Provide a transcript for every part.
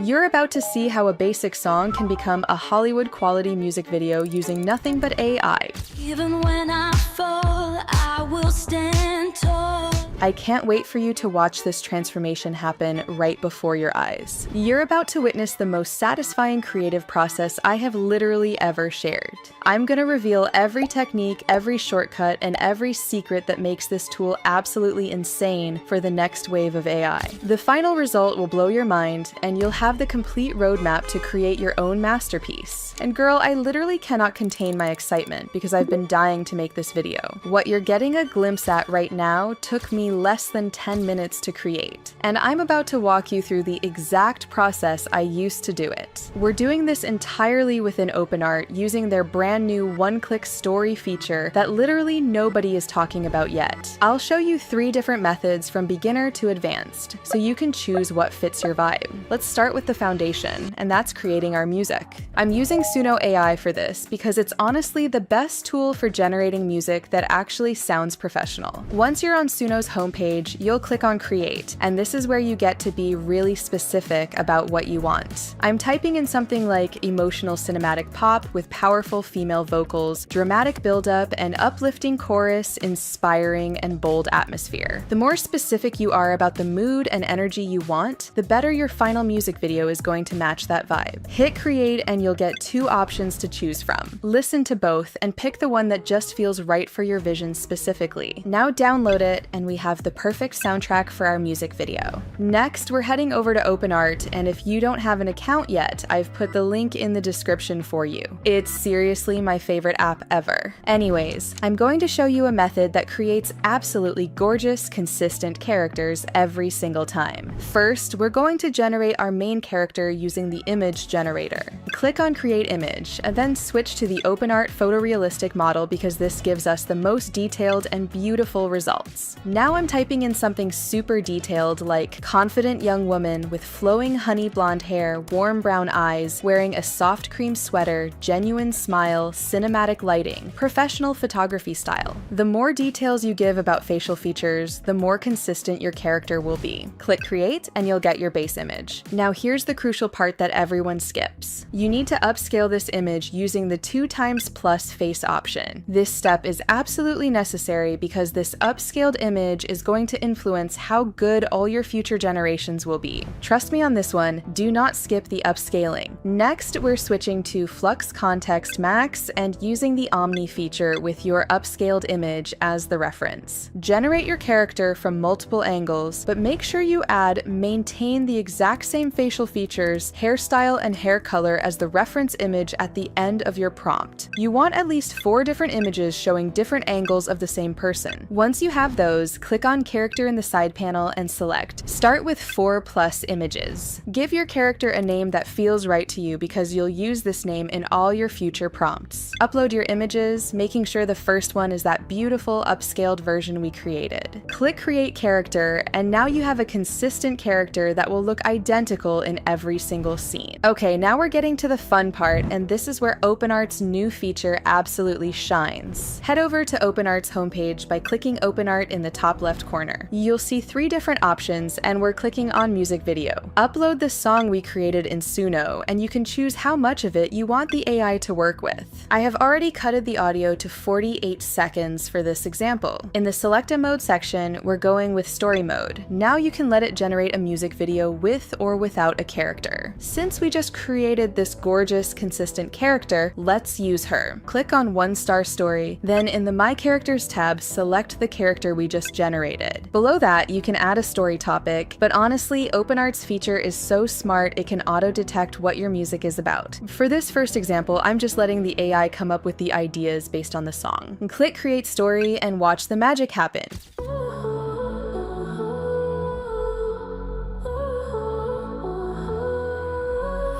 You're about to see how a basic song can become a Hollywood-quality music video using nothing but AI. Even when I fall, I will stand tall. I can't wait for you to watch this transformation happen right before your eyes. You're about to witness the most satisfying creative process I have literally ever shared. I'm gonna reveal every technique, every shortcut, and every secret that makes this tool absolutely insane for the next wave of AI. The final result will blow your mind, and you'll have the complete roadmap to create your own masterpiece. And girl, I literally cannot contain my excitement because I've been dying to make this video. What you're getting a glimpse at right now took me less than 10 minutes to create, and I'm about to walk you through the exact process I used to do it. We're doing this entirely within OpenArt using their brand new one-click story feature that literally nobody is talking about yet. I'll show you 3 different methods from beginner to advanced, so you can choose what fits your vibe. Let's start with the foundation, and that's creating our music. I'm using Suno AI for this because it's honestly the best tool for generating music that actually sounds professional. Once you're on Suno's homepage, you'll click on Create, and this is where you get to be really specific about what you want. I'm typing in something like emotional cinematic pop with powerful female vocals, dramatic build-up, and uplifting chorus, inspiring and bold atmosphere. The more specific you are about the mood and energy you want, the better your final music video is going to match that vibe. Hit Create and you'll get 2 options to choose from. Listen to both and pick the one that just feels right for your vision specifically. Now download it, and we have the perfect soundtrack for our music video. Next, we're heading over to OpenArt, and if you don't have an account yet, I've put the link in the description for you. It's seriously my favorite app ever. Anyways, I'm going to show you a method that creates absolutely gorgeous, consistent characters every single time. First, we're going to generate our main character using the image generator. Click on Create Image, and then switch to the OpenArt photorealistic model because this gives us the most detailed and beautiful results. Now I'm typing in something super detailed like confident young woman with flowing honey blonde hair, warm brown eyes, wearing a soft cream sweater, genuine smile, cinematic lighting, professional photography style. The more details you give about facial features, the more consistent your character will be. Click Create and you'll get your base image. Now here's the crucial part that everyone skips. You need to upscale this image using the 2x+ face option. This step is absolutely necessary because this upscaled image is going to influence how good all your future generations will be. Trust me on this one, do not skip the upscaling. Next, we're switching to Flux Context Max and using the Omni feature with your upscaled image as the reference. Generate your character from multiple angles, but make sure you maintain the exact same facial features, hairstyle, and hair color as the reference image at the end of your prompt. You want at least 4 different images showing different angles of the same person. Once you have those, click on Character in the side panel and select. Start with 4+ images. Give your character a name that feels right to you because you'll use this name in all your future prompts. Upload your images, making sure the first one is that beautiful upscaled version we created. Click Create Character, and now you have a consistent character that will look identical in every single scene. Okay, now we're getting to the fun part, and this is where OpenArt's new feature absolutely shines. Head over to OpenArt's homepage by clicking OpenArt in the top left corner. You'll see 3 different options, and we're clicking on Music Video. Upload the song we created in Suno, and you can choose how much of it you want the AI to work with. I have already cutted the audio to 48 seconds for this example. In the Select a Mode section, we're going with Story Mode. Now you can let it generate a music video with or without a character. Since we just created this gorgeous, consistent character, let's use her. Click on 1-star story, then in the My Characters tab, select the character we just generated. Below that, you can add a story topic, but honestly, OpenArt's feature is so smart it can auto-detect what your music is about. For this first example, I'm just letting the AI come up with the ideas based on the song. Click Create Story and watch the magic happen.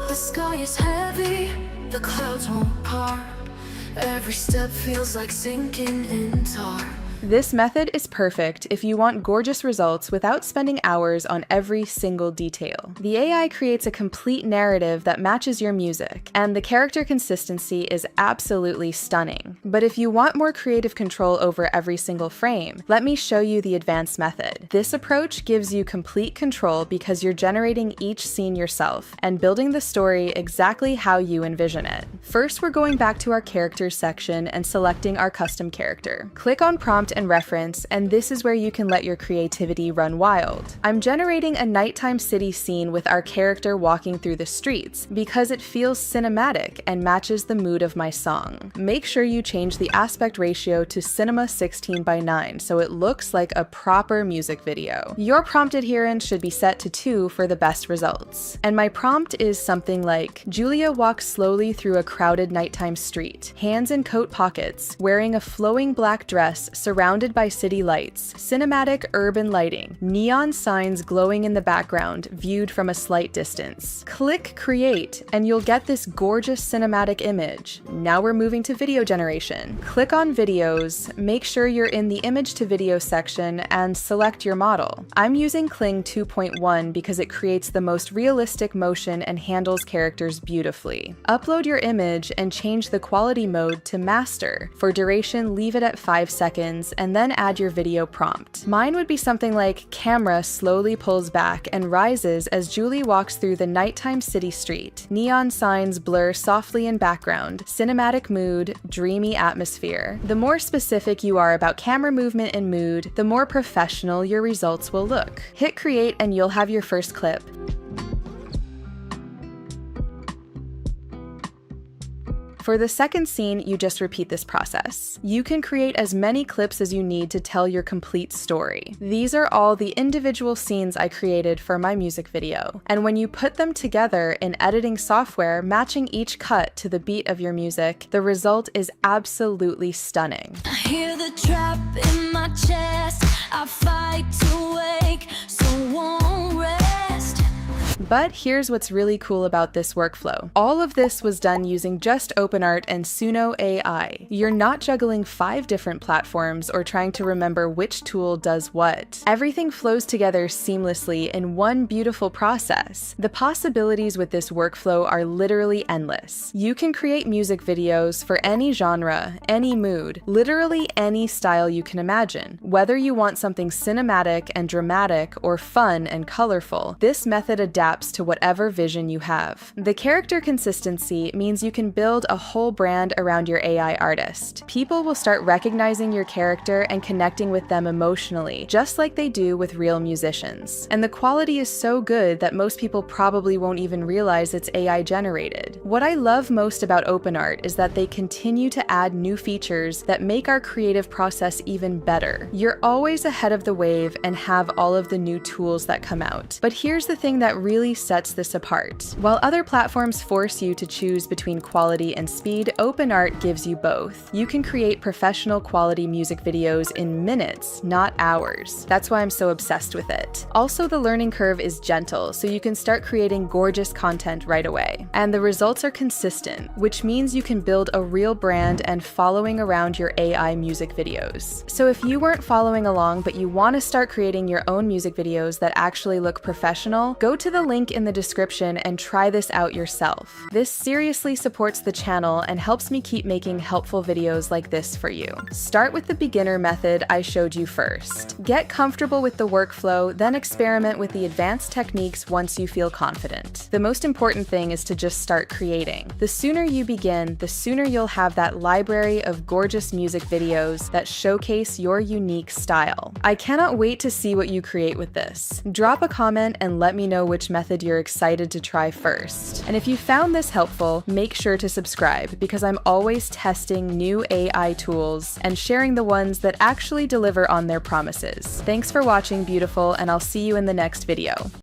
The sky is heavy, the clouds won't part. Every step feels like sinking in tar. This method is perfect if you want gorgeous results without spending hours on every single detail. The AI creates a complete narrative that matches your music, and the character consistency is absolutely stunning. But if you want more creative control over every single frame, let me show you the advanced method. This approach gives you complete control because you're generating each scene yourself and building the story exactly how you envision it. First, we're going back to our characters section and selecting our custom character. Click on Prompt and Reference, and this is where you can let your creativity run wild. I'm generating a nighttime city scene with our character walking through the streets because it feels cinematic and matches the mood of my song. Make sure you change the aspect ratio to Cinema 16:9 so it looks like a proper music video. Your prompt adherence should be set to 2 for the best results. And my prompt is something like, Julia walks slowly through a crowded nighttime street, hands in coat pockets, wearing a flowing black dress surrounded by city lights, cinematic urban lighting, neon signs glowing in the background viewed from a slight distance. Click Create and you'll get this gorgeous cinematic image. Now we're moving to video generation. Click on Videos, make sure you're in the Image to Video section and select your model. I'm using Kling 2.1 because it creates the most realistic motion and handles characters beautifully. Upload your image and change the quality mode to Master. For duration, leave it at 5 seconds and then add your video prompt. Mine would be something like, camera slowly pulls back and rises as Julie walks through the nighttime city street. Neon signs blur softly in background, cinematic mood, dreamy atmosphere. The more specific you are about camera movement and mood, the more professional your results will look. Hit create and you'll have your first clip. For the second scene, you just repeat this process. You can create as many clips as you need to tell your complete story. These are all the individual scenes I created for my music video, and when you put them together in editing software, matching each cut to the beat of your music, the result is absolutely stunning. I hear the trap in my chest. I fight to wake, so won't rest. But here's what's really cool about this workflow. All of this was done using just OpenArt and Suno AI. You're not juggling 5 different platforms or trying to remember which tool does what. Everything flows together seamlessly in one beautiful process. The possibilities with this workflow are literally endless. You can create music videos for any genre, any mood, literally any style you can imagine. Whether you want something cinematic and dramatic or fun and colorful, this method adapts to whatever vision you have. The character consistency means you can build a whole brand around your AI artist. People will start recognizing your character and connecting with them emotionally, just like they do with real musicians. And the quality is so good that most people probably won't even realize it's AI generated. What I love most about OpenArt is that they continue to add new features that make our creative process even better. You're always ahead of the wave and have all of the new tools that come out. But here's the thing that really sets this apart. While other platforms force you to choose between quality and speed, OpenArt gives you both. You can create professional quality music videos in minutes, not hours. That's why I'm so obsessed with it. Also, the learning curve is gentle, so you can start creating gorgeous content right away. And the results are consistent, which means you can build a real brand and following around your AI music videos. So if you weren't following along but you want to start creating your own music videos that actually look professional, go to the link in the description and try this out yourself. This seriously supports the channel and helps me keep making helpful videos like this for you. Start with the beginner method I showed you first. Get comfortable with the workflow, then experiment with the advanced techniques once you feel confident. The most important thing is to just start creating. The sooner you begin, the sooner you'll have that library of gorgeous music videos that showcase your unique style. I cannot wait to see what you create with this. Drop a comment and let me know which method you're excited to try first. And if you found this helpful, make sure to subscribe because I'm always testing new AI tools and sharing the ones that actually deliver on their promises. Thanks for watching, beautiful, and I'll see you in the next video.